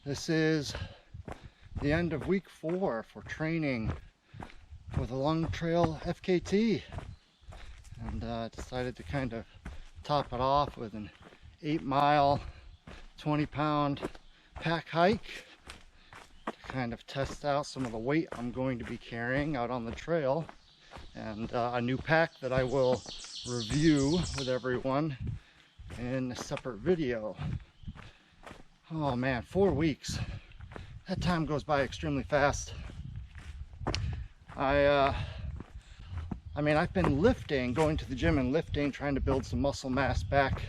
This is the end of week 4 for training for the Long Trail FKT, and decided to kind of top it off with an 8-mile 20-pound pack hike to kind of test out some of the weight I'm going to be carrying out on the trail, and a new pack that I will review with everyone in a separate video. Oh man, 4 weeks. That time goes by extremely fast. I mean, I've been lifting, going to the gym and lifting, trying to build some muscle mass back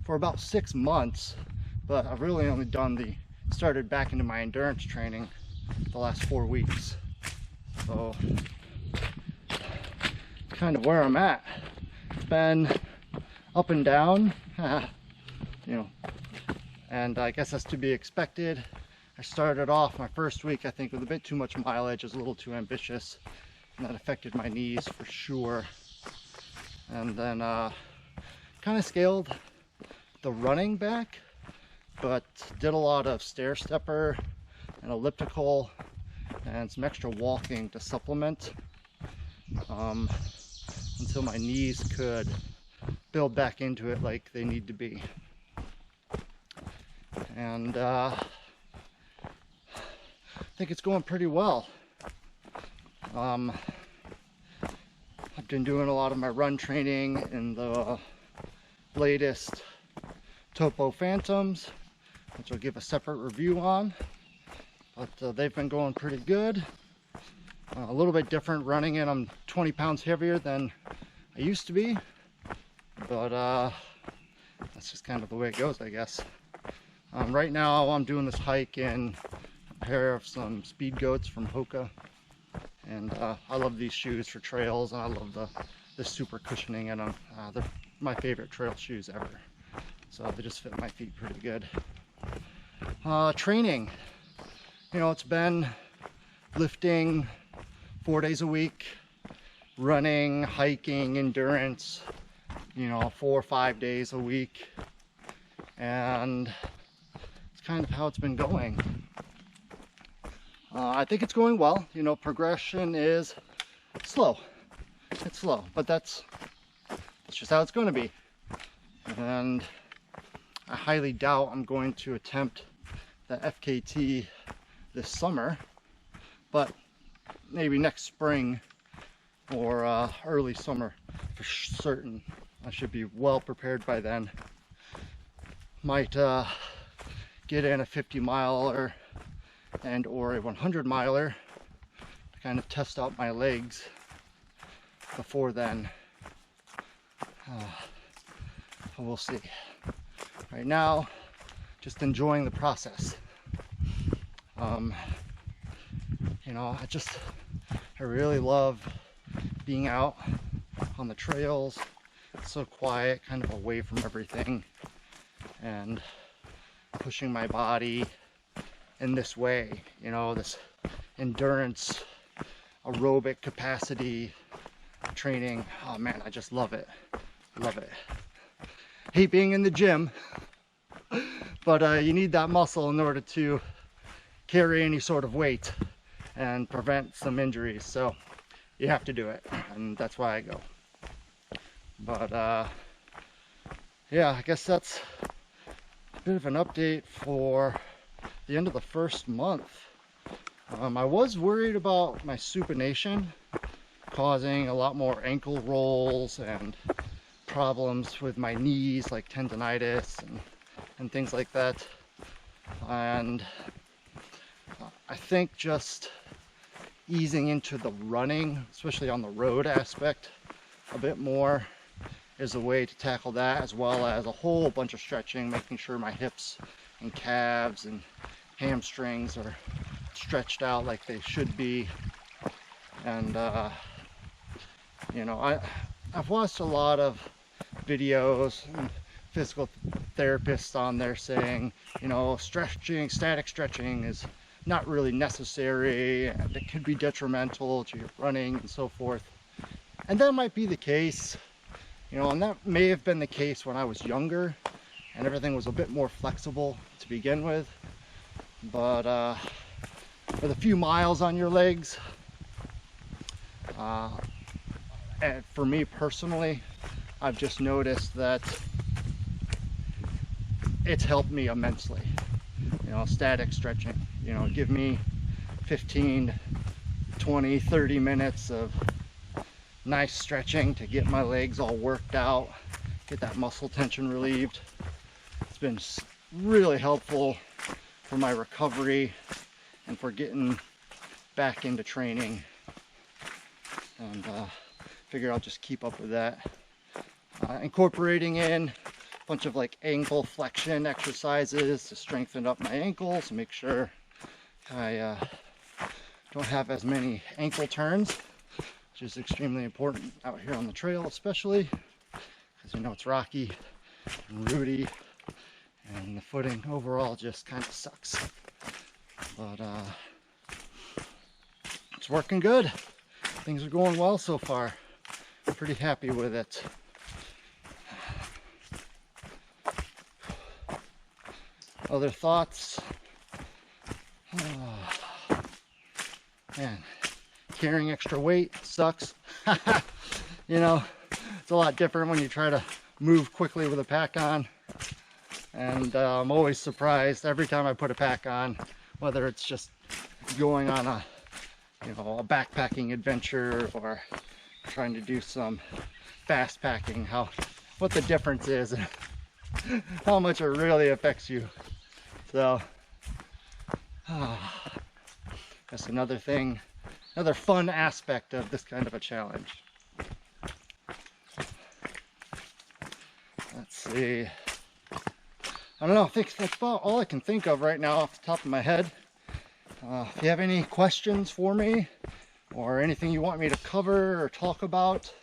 for about 6 months, but I've really only started back into my endurance training the last 4 weeks. So, kind of where I'm at. It's been up and down, you know, and I guess that's to be expected. I started off my first week, I think, with a bit too much mileage. I was a little too ambitious, and that affected my knees for sure. And then kind of scaled the running back, but did a lot of stair stepper and elliptical and some extra walking to supplement until my knees could build back into it like they need to be. And I think it's going pretty well. I've been doing a lot of my run training in the latest Topo Phantoms, which I'll give a separate review on, but they've been going pretty good. A little bit different running in. I'm 20 pounds heavier than I used to be, but that's just kind of the way it goes, I guess. Right now I'm doing this hike in a pair of some Speed Goats from Hoka, and I love these shoes for trails, and I love the super cushioning in them. They're my favorite trail shoes ever, so they just fit my feet pretty good. Training, you know, it's been lifting 4 days a week, running, hiking, endurance, you know, 4 or 5 days a week, and kind of how it's been going. I think it's going well. You know, progression is slow. It's slow, but that's just how it's going to be. And I highly doubt I'm going to attempt the FKT this summer, but maybe next spring or early summer for certain. I should be well prepared by then. Might get in a 50-miler and or a 100-miler to kind of test out my legs before then. We'll see. Right now, just enjoying the process. You know, I really love being out on the trails. It's so quiet, kind of away from everything, and pushing my body in this way, you know, this endurance, aerobic capacity training. Oh man, I just love it. Love it. Hate being in the gym, but you need that muscle in order to carry any sort of weight and prevent some injuries, so you have to do it, and that's why I go. But yeah, I guess that's bit of an update for the end of the first month. I was worried about my supination causing a lot more ankle rolls and problems with my knees, like tendonitis and things like that. And I think just easing into the running, especially on the road aspect, a bit more is a way to tackle that, as well as a whole bunch of stretching, making sure my hips and calves and hamstrings are stretched out like they should be. And you know, I've watched a lot of videos and physical therapists on there saying, you know, stretching, static stretching is not really necessary and it could be detrimental to your running and so forth. And that might be the case. You know, and that may have been the case when I was younger and everything was a bit more flexible to begin with. But with a few miles on your legs, and for me personally, I've just noticed that it's helped me immensely. You know, static stretching, you know, give me 15, 20, 30 minutes of nice stretching to get my legs all worked out, get that muscle tension relieved. It's been really helpful for my recovery and for getting back into training. And figure I'll just keep up with that. Incorporating in a bunch of like ankle flexion exercises to strengthen up my ankles, make sure I don't have as many ankle turns, which is extremely important out here on the trail, especially because you know it's rocky and rooty and the footing overall just kind of sucks. But it's working good. Things are going well so far. I'm pretty happy with it. Other thoughts? Oh, man, carrying extra weight sucks. You know, it's a lot different when you try to move quickly with a pack on. And I'm always surprised every time I put a pack on, whether it's just going on a a backpacking adventure or trying to do some fast packing, what the difference is and how much it really affects you. So that's another thing, another fun aspect of this kind of a challenge. Let's see, I don't know, I think that's about all I can think of right now off the top of my head. If you have any questions for me or anything you want me to cover or talk about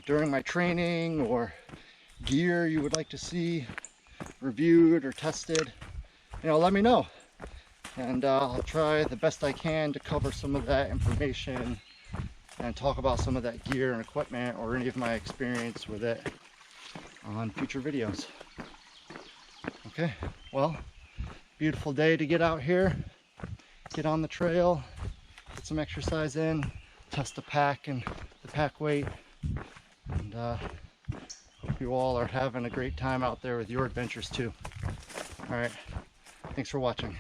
during my training, or gear you would like to see reviewed or tested, let me know. And I'll try the best I can to cover some of that information and talk about some of that gear and equipment or any of my experience with it on future videos. Okay, well, beautiful day to get out here, get on the trail, get some exercise in, test the pack and the pack weight, and hope you all are having a great time out there with your adventures too. All right, thanks for watching.